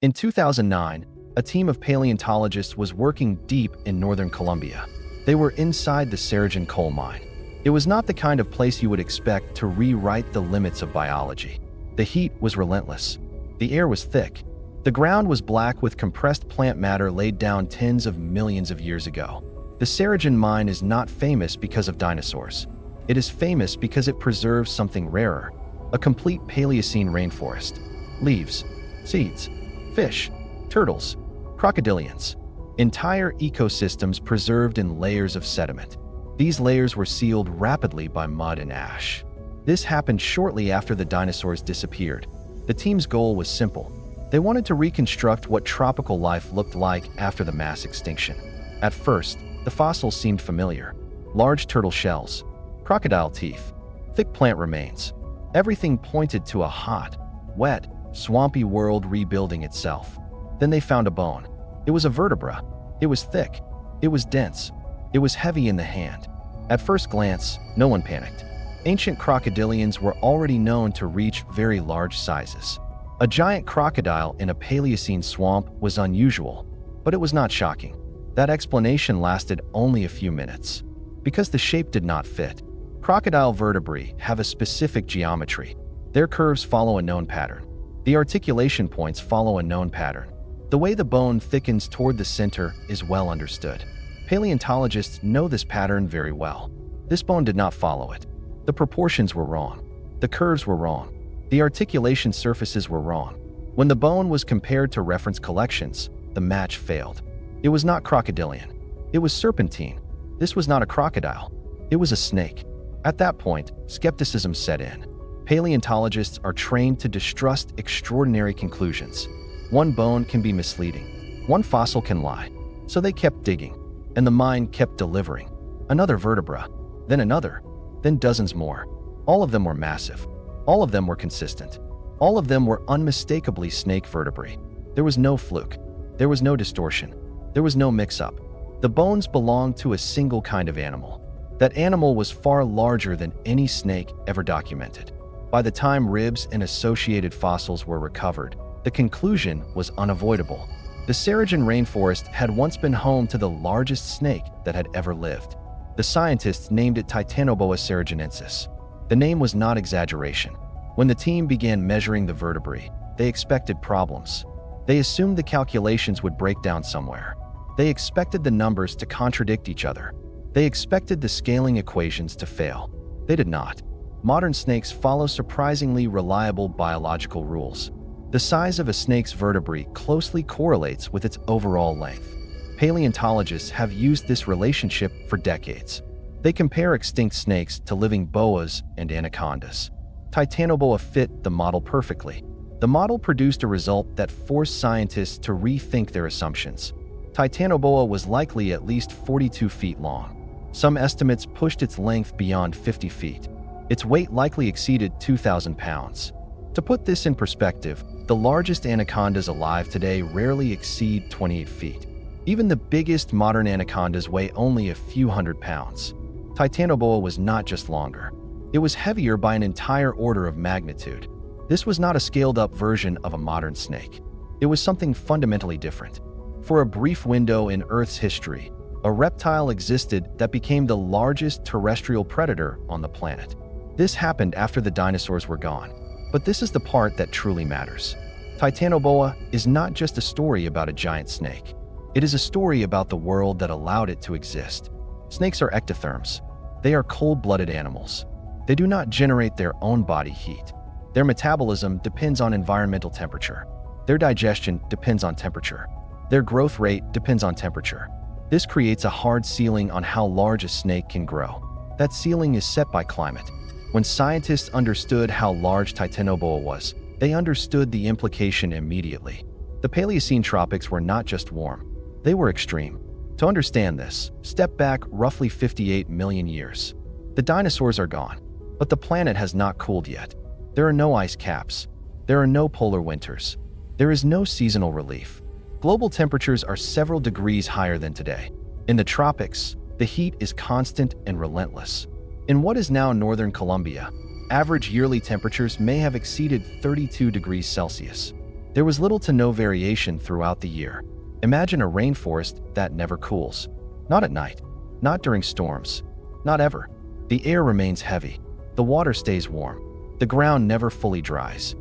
In 2009, a team of paleontologists was working deep in northern Colombia. They were inside the Sarajan coal mine. It was not the kind of place you would expect to rewrite the limits of biology. The heat was relentless. The air was thick. The ground was black with compressed plant matter laid down tens of millions of years ago. The Sarajan mine is not famous because of dinosaurs. It is famous because it preserves something rarer, a complete Paleocene rainforest. Leaves, seeds, fish, turtles, crocodilians. Entire ecosystems preserved in layers of sediment. These layers were sealed rapidly by mud and ash. This happened shortly after the dinosaurs disappeared. The team's goal was simple. They wanted to reconstruct what tropical life looked like after the mass extinction. At first, the fossils seemed familiar. Large turtle shells, crocodile teeth, thick plant remains. Everything pointed to a hot, wet, swampy world rebuilding itself. Then they found a bone. It was a vertebra. It was thick. It was dense. It was heavy in the hand. At first glance, no one panicked. Ancient crocodilians were already known to reach very large sizes. A giant crocodile in a Paleocene swamp was unusual, but it was not shocking. That explanation lasted only a few minutes. Because the shape did not fit. Crocodile vertebrae have a specific geometry. Their curves follow a known pattern. The articulation points follow a known pattern. The way the bone thickens toward the center is well understood. Paleontologists know this pattern very well. This bone did not follow it. The proportions were wrong. The curves were wrong. The articulation surfaces were wrong. When the bone was compared to reference collections, the match failed. It was not crocodilian. It was serpentine. This was not a crocodile. It was a snake. At that point, skepticism set in. Paleontologists are trained to distrust extraordinary conclusions. One bone can be misleading. One fossil can lie. So they kept digging, and the mine kept delivering. Another vertebra, then another, then dozens more. All of them were massive. All of them were consistent. All of them were unmistakably snake vertebrae. There was no fluke. There was no distortion. There was no mix-up. The bones belonged to a single kind of animal. That animal was far larger than any snake ever documented. By the time ribs and associated fossils were recovered, the conclusion was unavoidable. The Sarajan rainforest had once been home to the largest snake that had ever lived. The scientists named it Titanoboa sarajanensis. The name was not exaggeration. When the team began measuring the vertebrae, they expected problems. They assumed the calculations would break down somewhere. They expected the numbers to contradict each other. They expected the scaling equations to fail. They did not. Modern snakes follow surprisingly reliable biological rules. The size of a snake's vertebrae closely correlates with its overall length. Paleontologists have used this relationship for decades. They compare extinct snakes to living boas and anacondas. Titanoboa fit the model perfectly. The model produced a result that forced scientists to rethink their assumptions. Titanoboa was likely at least 42 feet long. Some estimates pushed its length beyond 50 feet. Its weight likely exceeded 2,000 pounds. To put this in perspective, the largest anacondas alive today rarely exceed 28 feet. Even the biggest modern anacondas weigh only a few hundred pounds. Titanoboa was not just longer. It was heavier by an entire order of magnitude. This was not a scaled-up version of a modern snake. It was something fundamentally different. For a brief window in Earth's history, a reptile existed that became the largest terrestrial predator on the planet. This happened after the dinosaurs were gone. But this is the part that truly matters. Titanoboa is not just a story about a giant snake. It is a story about the world that allowed it to exist. Snakes are ectotherms. They are cold-blooded animals. They do not generate their own body heat. Their metabolism depends on environmental temperature. Their digestion depends on temperature. Their growth rate depends on temperature. This creates a hard ceiling on how large a snake can grow. That ceiling is set by climate. When scientists understood how large Titanoboa was, they understood the implication immediately. The Paleocene tropics were not just warm. They were extreme. To understand this, step back roughly 58 million years. The dinosaurs are gone, but the planet has not cooled yet. There are no ice caps. There are no polar winters. There is no seasonal relief. Global temperatures are several degrees higher than today. In the tropics, the heat is constant and relentless. In what is now northern Colombia, average yearly temperatures may have exceeded 32 degrees Celsius. There was little to no variation throughout the year. Imagine a rainforest that never cools. Not at night, not during storms, not ever. The air remains heavy. The water stays warm. The ground never fully dries.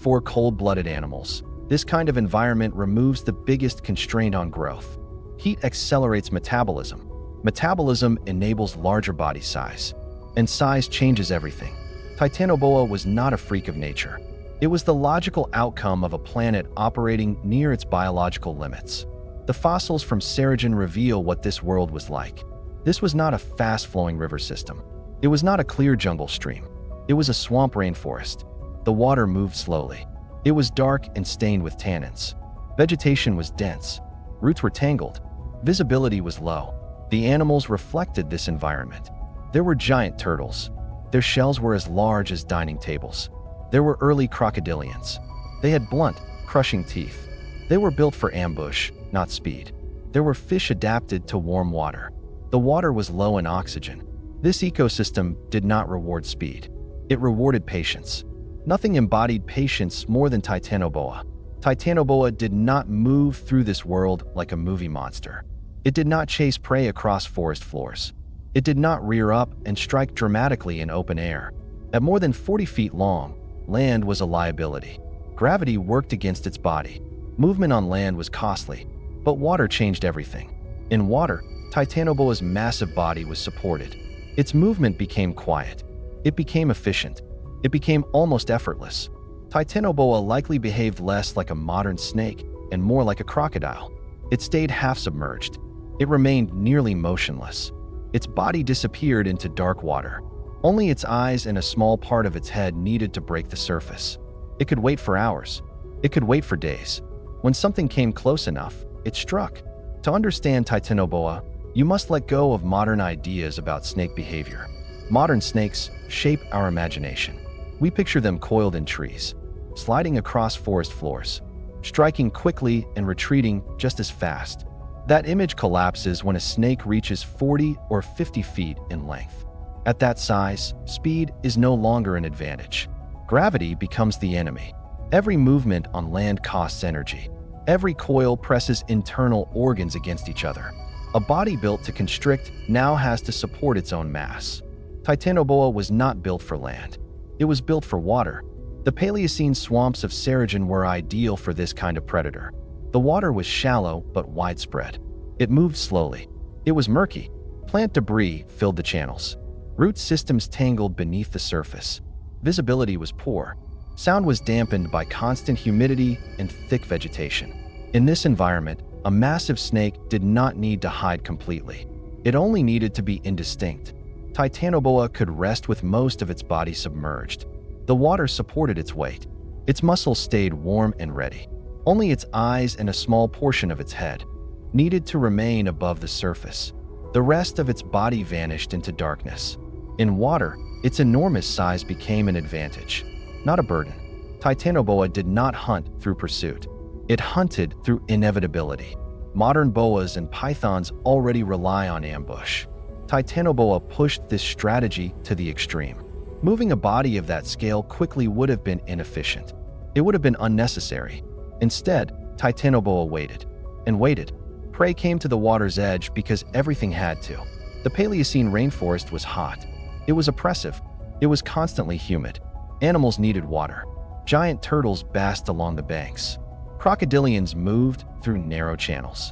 For cold-blooded animals, this kind of environment removes the biggest constraint on growth. Heat accelerates metabolism. Metabolism enables larger body size. And size changes everything. Titanoboa was not a freak of nature. It was the logical outcome of a planet operating near its biological limits. The fossils from Saragen reveal what this world was like. This was not a fast-flowing river system. It was not a clear jungle stream. It was a swamp rainforest. The water moved slowly. It was dark and stained with tannins. Vegetation was dense. Roots were tangled. Visibility was low. The animals reflected this environment. There were giant turtles. Their shells were as large as dining tables. There were early crocodilians. They had blunt, crushing teeth. They were built for ambush, not speed. There were fish adapted to warm water. The water was low in oxygen. This ecosystem did not reward speed. It rewarded patience. Nothing embodied patience more than Titanoboa. Titanoboa did not move through this world like a movie monster. It did not chase prey across forest floors. It did not rear up and strike dramatically in open air. At more than 40 feet long, land was a liability. Gravity worked against its body. Movement on land was costly, but water changed everything. In water, Titanoboa's massive body was supported. Its movement became quiet. It became efficient. It became almost effortless. Titanoboa likely behaved less like a modern snake and more like a crocodile. It stayed half-submerged. It remained nearly motionless. Its body disappeared into dark water. Only its eyes and a small part of its head needed to break the surface. It could wait for hours. It could wait for days. When something came close enough, it struck. To understand Titanoboa, you must let go of modern ideas about snake behavior. Modern snakes shape our imagination. We picture them coiled in trees, sliding across forest floors, striking quickly and retreating just as fast. That image collapses when a snake reaches 40 or 50 feet in length. At that size, speed is no longer an advantage. Gravity becomes the enemy. Every movement on land costs energy. Every coil presses internal organs against each other. A body built to constrict now has to support its own mass. Titanoboa was not built for land. It was built for water. The Paleocene swamps of Saragen were ideal for this kind of predator. The water was shallow but widespread. It moved slowly. It was murky. Plant debris filled the channels. Root systems tangled beneath the surface. Visibility was poor. Sound was dampened by constant humidity and thick vegetation. In this environment, a massive snake did not need to hide completely. It only needed to be indistinct. Titanoboa could rest with most of its body submerged. The water supported its weight. Its muscles stayed warm and ready. Only its eyes and a small portion of its head needed to remain above the surface. The rest of its body vanished into darkness. In water, its enormous size became an advantage, not a burden. Titanoboa did not hunt through pursuit. It hunted through inevitability. Modern boas and pythons already rely on ambush. Titanoboa pushed this strategy to the extreme. Moving a body of that scale quickly would have been inefficient. It would have been unnecessary. Instead, Titanoboa waited and waited. Prey came to the water's edge because everything had to. The Paleocene rainforest was hot. It was oppressive. It was constantly humid. Animals needed water. Giant turtles basked along the banks. Crocodilians moved through narrow channels.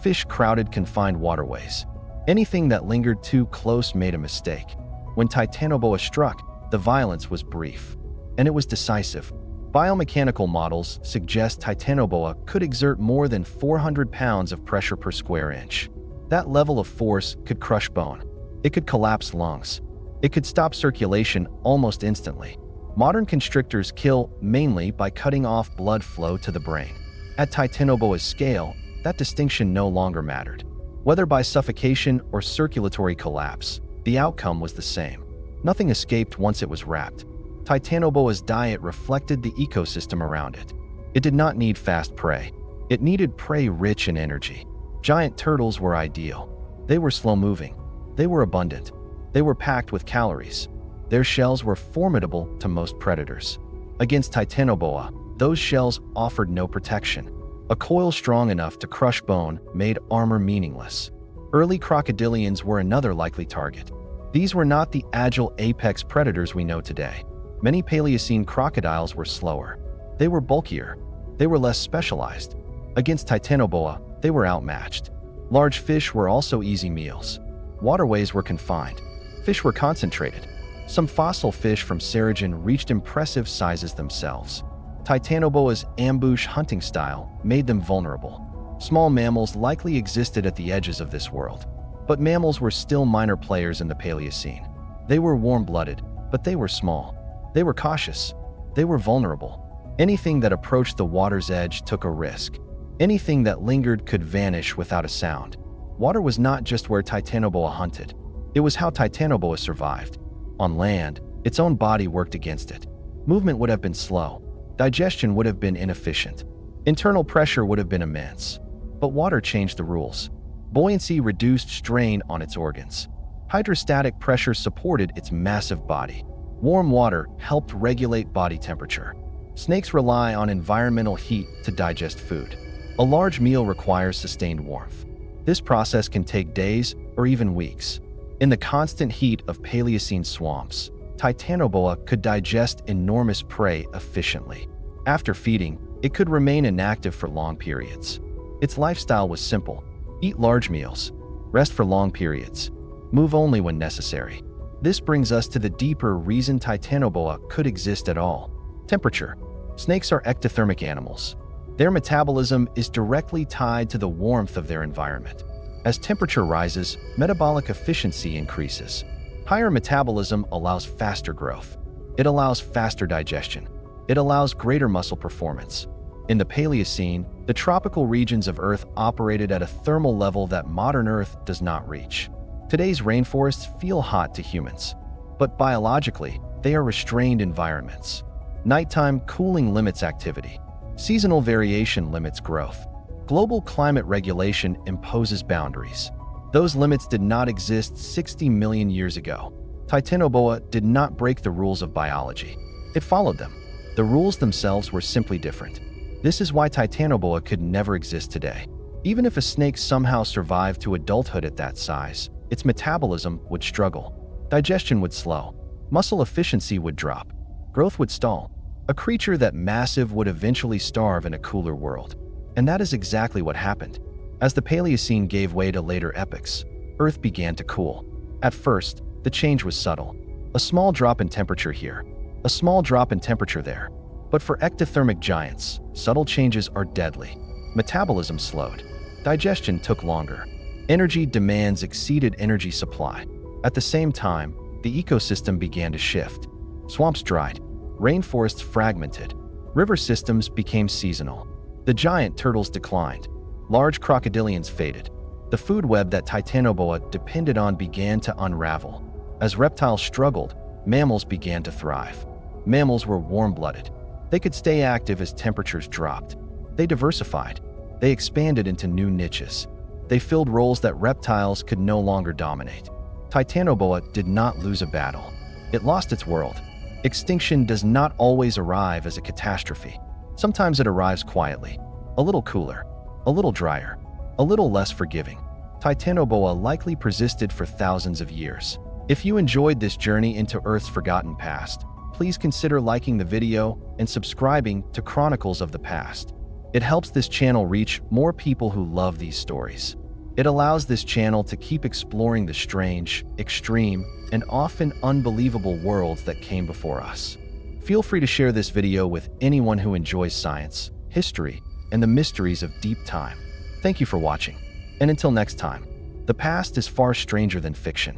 Fish crowded confined waterways. Anything that lingered too close made a mistake. When Titanoboa struck, the violence was brief, and it was decisive. Biomechanical models suggest Titanoboa could exert more than 400 pounds of pressure per square inch. That level of force could crush bone. It could collapse lungs. It could stop circulation almost instantly. Modern constrictors kill mainly by cutting off blood flow to the brain. At Titanoboa's scale, that distinction no longer mattered. Whether by suffocation or circulatory collapse, the outcome was the same. Nothing escaped once it was wrapped. Titanoboa's diet reflected the ecosystem around it. It did not need fast prey. It needed prey rich in energy. Giant turtles were ideal. They were slow-moving. They were abundant. They were packed with calories. Their shells were formidable to most predators. Against Titanoboa, Those shells offered no protection. A coil strong enough to crush bone made armor meaningless. Early crocodilians were another likely target. These were not the agile apex predators we know today. Many Paleocene crocodiles were slower. They were bulkier. They were less specialized. Against Titanoboa, they were outmatched. Large fish were also easy meals. Waterways were confined. Fish were concentrated. Some fossil fish from Saragen reached impressive sizes themselves. Titanoboa's ambush hunting style made them vulnerable. Small mammals likely existed at the edges of this world. But mammals were still minor players in the Paleocene. They were warm-blooded, but they were small. They were cautious. They were vulnerable. Anything that approached the water's edge took a risk. Anything that lingered could vanish without a sound. Water was not just where Titanoboa hunted. It was how Titanoboa survived. On land, its own body worked against it. Movement would have been slow. Digestion would have been inefficient. Internal pressure would have been immense. But water changed the rules. Buoyancy reduced strain on its organs. Hydrostatic pressure supported its massive body. Warm water helped regulate body temperature. Snakes rely on environmental heat to digest food. A large meal requires sustained warmth. This process can take days or even weeks. In the constant heat of Paleocene swamps, Titanoboa could digest enormous prey efficiently. After feeding, it could remain inactive for long periods. Its lifestyle was simple: eat large meals, rest for long periods, move only when necessary. This brings us to the deeper reason Titanoboa could exist at all: temperature. Snakes are ectothermic animals. Their metabolism is directly tied to the warmth of their environment. As temperature rises, metabolic efficiency increases. Higher metabolism allows faster growth. It allows faster digestion. It allows greater muscle performance. In the Paleocene, the tropical regions of Earth operated at a thermal level that modern Earth does not reach. Today's rainforests feel hot to humans, but biologically, they are restrained environments. Nighttime cooling limits activity. Seasonal variation limits growth. Global climate regulation imposes boundaries. Those limits did not exist 60 million years ago. Titanoboa did not break the rules of biology. It followed them. The rules themselves were simply different. This is why Titanoboa could never exist today. Even if a snake somehow survived to adulthood at that size, its metabolism would struggle. Digestion would slow. Muscle efficiency would drop. Growth would stall. A creature that massive would eventually starve in a cooler world. And that is exactly what happened. As the Paleocene gave way to later epochs, Earth began to cool. At first, the change was subtle. A small drop in temperature here, a small drop in temperature there. But for ectothermic giants, subtle changes are deadly. Metabolism slowed. Digestion took longer. Energy demands exceeded energy supply. At the same time, the ecosystem began to shift. Swamps dried. Rainforests fragmented. River systems became seasonal. The giant turtles declined. Large crocodilians faded. The food web that Titanoboa depended on began to unravel. As reptiles struggled, mammals began to thrive. Mammals were warm-blooded. They could stay active as temperatures dropped. They diversified. They expanded into new niches. They filled roles that reptiles could no longer dominate. Titanoboa did not lose a battle. It lost its world. Extinction does not always arrive as a catastrophe. Sometimes it arrives quietly, a little cooler, a little drier, a little less forgiving. Titanoboa likely persisted for thousands of years. If you enjoyed this journey into Earth's forgotten past, please consider liking the video and subscribing to Chronicles of the Past. It helps this channel reach more people who love these stories. It allows this channel to keep exploring the strange, extreme, and often unbelievable worlds that came before us. Feel free to share this video with anyone who enjoys science, history, and the mysteries of deep time. Thank you for watching. And until next time, the past is far stranger than fiction.